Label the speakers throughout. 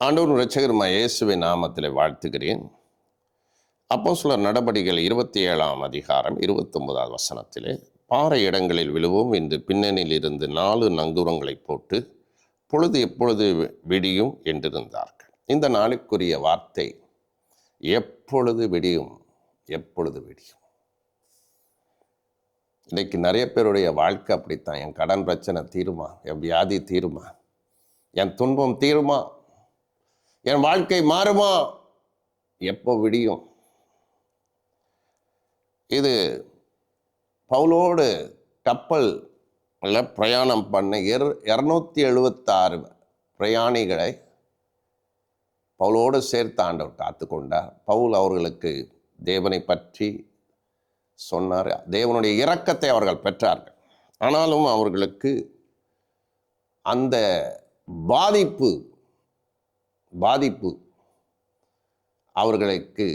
Speaker 1: ஆண்டவரும் இரட்சகருமாகிய இயேசுவின் நாமத்திலே வாழ்த்துகிறேன். அப்போஸ்தலர் நடபடிகள் 27ஆம் அதிகாரம் 29வது வசனத்திலே, பாறை இடங்களில் விழுவோம் என்று பின்னணியில் இருந்து 4 நங்கூரங்களை போட்டு பொழுது எப்பொழுது விடியும் என்றிருந்தார்கள். இந்த நாளுக்குரிய வார்த்தை எப்பொழுது விடியும், எப்பொழுது விடியும். இன்னைக்கு நிறைய பேருடைய வாழ்க்கை அப்படித்தான். என் கடன் பிரச்சனை தீருமா, என் வியாதி தீருமா, என் துன்பம் தீருமா, என் வாழ்க்கை மாறுமா, எப்போ விடியும். இது பவுலோடு கப்பல்ல பிரயாணம் பண்ண 276 பிரயாணிகளை பவுலோடு சேர்த்து ஆண்டவர் காத்து கொண்டார். பவுல் அவர்களுக்கு தேவனை பற்றி சொன்னார். தேவனுடைய இரக்கத்தை அவர்கள் பெற்றார்கள். ஆனாலும் அவர்களுக்கு அந்த பாதிப்பு அவர்களுக்கு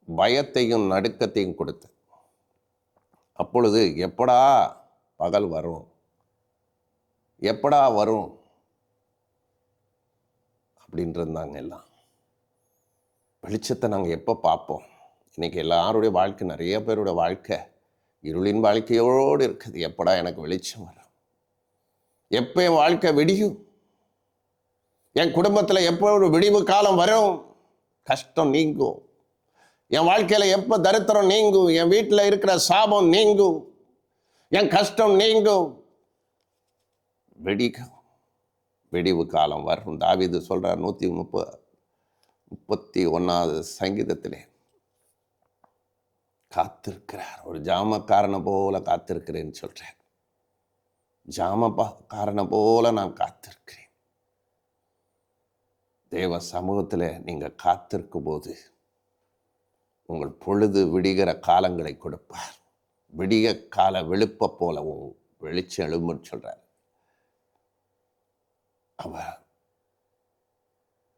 Speaker 1: பயத்தையும் நடுக்கத்தையும் கொடுத்து, அப்பொழுது எப்படா பகல் வரும், எப்படா வரும் அப்படின்றாங்க. எல்லாம் வெளிச்சத்தை நாங்கள் எப்போ பார்ப்போம். இன்னைக்கு எல்லாருடைய வாழ்க்கை, நிறைய பேருடைய வாழ்க்கை இருளின் வாழ்க்கையோடு இருக்குது. எப்படா எனக்கு வெளிச்சம் வரும், எப்போ என் வாழ்க்கை விடியும், என் குடும்பத்தில் எப்போ ஒரு விடிவு காலம் வரும், கஷ்டம் நீங்கும், என் வாழ்க்கையில் எப்போ தரித்திரம் நீங்கும், என் வீட்டில் இருக்கிற சாபம் நீங்கும், என் கஷ்டம் நீங்கும், விடிவு காலம் வரும். தாவீது சொல்றார் 131வது சங்கீதத்திலே, காத்திருக்கிறார். ஒரு ஜாமக்காரனை போல காத்திருக்கிறேன்னு சொல்றார். ஜாமக்காரனை போல நான் காத்திருக்கிறேன். தேவ சமூகத்தில் நீங்கள் காத்திருக்கும் போது உங்கள் பொழுது விடிகிற காலங்களை கொடுப்பார். விடிய கால வெளுப்ப போல வெளிச்சம் எழும்புன்னு சொல்றார். அவர்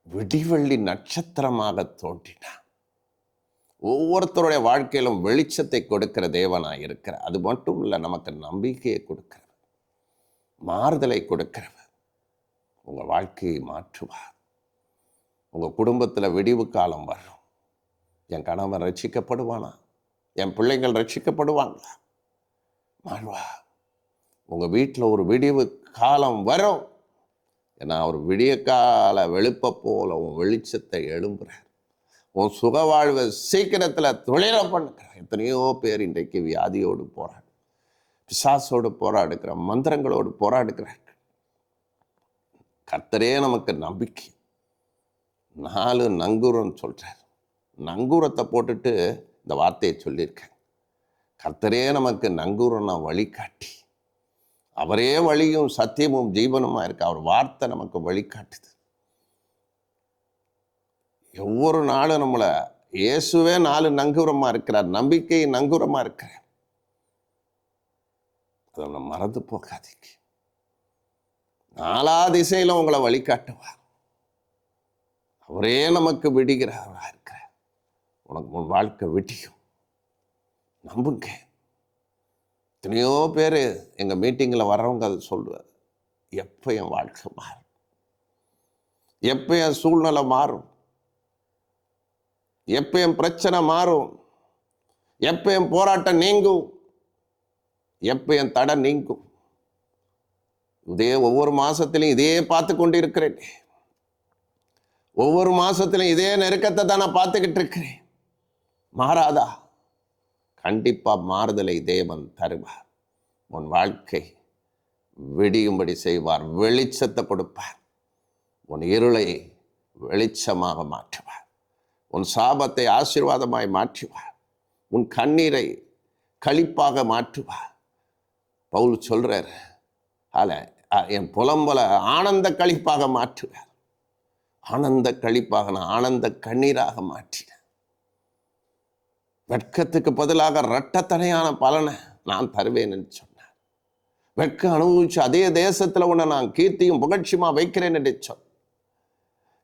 Speaker 1: விடிவெள்ளி நட்சத்திரமாக தோன்றினார். ஒவ்வொருத்தருடைய வாழ்க்கையிலும் வெளிச்சத்தை கொடுக்கிற தேவனாய் இருக்கிறார். அது மட்டும் இல்லை, நமக்கு நம்பிக்கையை கொடுக்கிறவர், மாறுதலை கொடுக்கிறவர். உங்கள் வாழ்க்கையை மாற்றுவார். உங்கள் குடும்பத்தில் விடிவு காலம் வரும். என் கணவன் ரட்சிக்கப்படுவானா, என் பிள்ளைகள் ரட்சிக்கப்படுவாங்களா, மாறுவா. உங்கள் வீட்டில் ஒரு விடிவு காலம் வரும். ஏன்னா அவர் விடிய கால வெளுப்ப போல உன் வெளிச்சத்தை எழும்புறார். உன் சுக வாழ்வை சீக்கிரத்தில் தொழில பண்ணுறார். எத்தனையோ பேர் இன்றைக்கு வியாதியோடு போராடு, பிசாசோடு போராடுகிற, மந்திரங்களோடு போராடுகிறார்கள். கர்த்தரே நமக்கு நம்பிக்கை. 4 நங்கூரம் சொல்றார். நங்கூரத்தை போட்டுட்டு இந்த வார்த்தையை சொல்லியிருக்கேன். கர்த்தரே நமக்கு நங்கூரம்னா வழிகாட்டி. அவரே வழியும் சத்தியமும் ஜீவனுமா இருக்கு. அவர் வார்த்தை நமக்கு வழிகாட்டுது. ஒவ்வொரு நாளும் நம்மளை இயேசுவே 4 நங்கூரமா இருக்கிறார். நம்பிக்கை நங்கூரமா இருக்கிறார். அதை நம்ம மறந்து போகாதீங்க. 4 திசையில உங்களை வழிகாட்டுவார். அவரே நமக்கு விடுகிறவராக இருக்கிறார். உனக்கு உன் வாழ்க்கை விடியும், நம்புங்க. எத்தனையோ பேர் எங்கள் மீட்டிங்கில் வர்றவங்க அதை சொல்லுவார். எப்போ என் வாழ்க்கை மாறும், எப்போ என் சூழ்நிலை மாறும், எப்போ என் பிரச்சனை மாறும், எப்போ என் போராட்டம் நீங்கும், எப்போ என் தடை நீங்கும். இதே ஒவ்வொரு மாதத்திலையும் இதே பார்த்து கொண்டு இருக்கிறேன். ஒவ்வொரு மாதத்திலும் இதே நெருக்கத்தை தான் நான் பார்த்துக்கிட்டு இருக்கிறேன். மாறாதா? கண்டிப்பாக மாறுதலை தேவன் தருவார். உன் வாழ்க்கை விடியும்படி செய்வார். வெளிச்சத்தை கொடுப்பார். உன் இருளை வெளிச்சமாக மாற்றுவார். உன் சாபத்தை ஆசீர்வாதமாய் மாற்றுவார். உன் கண்ணீரை களிப்பாக மாற்றுவார். பவுல் சொல்றார், என் புலம்பல ஆனந்த களிப்பாக மாற்றுவார். ஆனந்த களிப்பாக, நான் ஆனந்த கண்ணீராக மாற்றினேன். வெட்கத்துக்கு பதிலாக இரட்டத்தனையான பலனை நான் தருவேன்னு சொன்னார். வெட்கம் அனுபவிச்சு அதே தேசத்தில் உன்னை நான் கீர்த்தியும் புகழ்ச்சியுமா வைக்கிறேன் என்று சொன்ன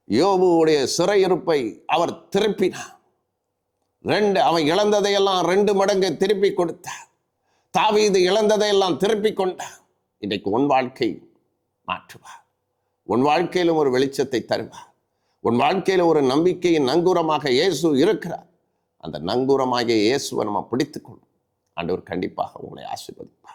Speaker 1: யோபுடைய சிறையிருப்பை அவர் திருப்பினார். அவன் இழந்ததையெல்லாம் 2 மடங்கு திருப்பி கொடுத்தார். தாவீது இழந்ததையெல்லாம் திருப்பி கொண்டார். இன்றைக்கு உன் வாழ்க்கை மாற்றுவார். உன் வாழ்க்கையிலும் ஒரு வெளிச்சத்தை தருவார். உன் வாழ்க்கையில் ஒரு நம்பிக்கையின் நங்கூரமாக இயேசு இருக்கிறார். அந்த நங்கூரமாகிய இயேசுவை நம்ம பிடித்துக்கொள்ளும். ஆண்டவர் கண்டிப்பாக உங்களை ஆசீர்வதிப்பார்.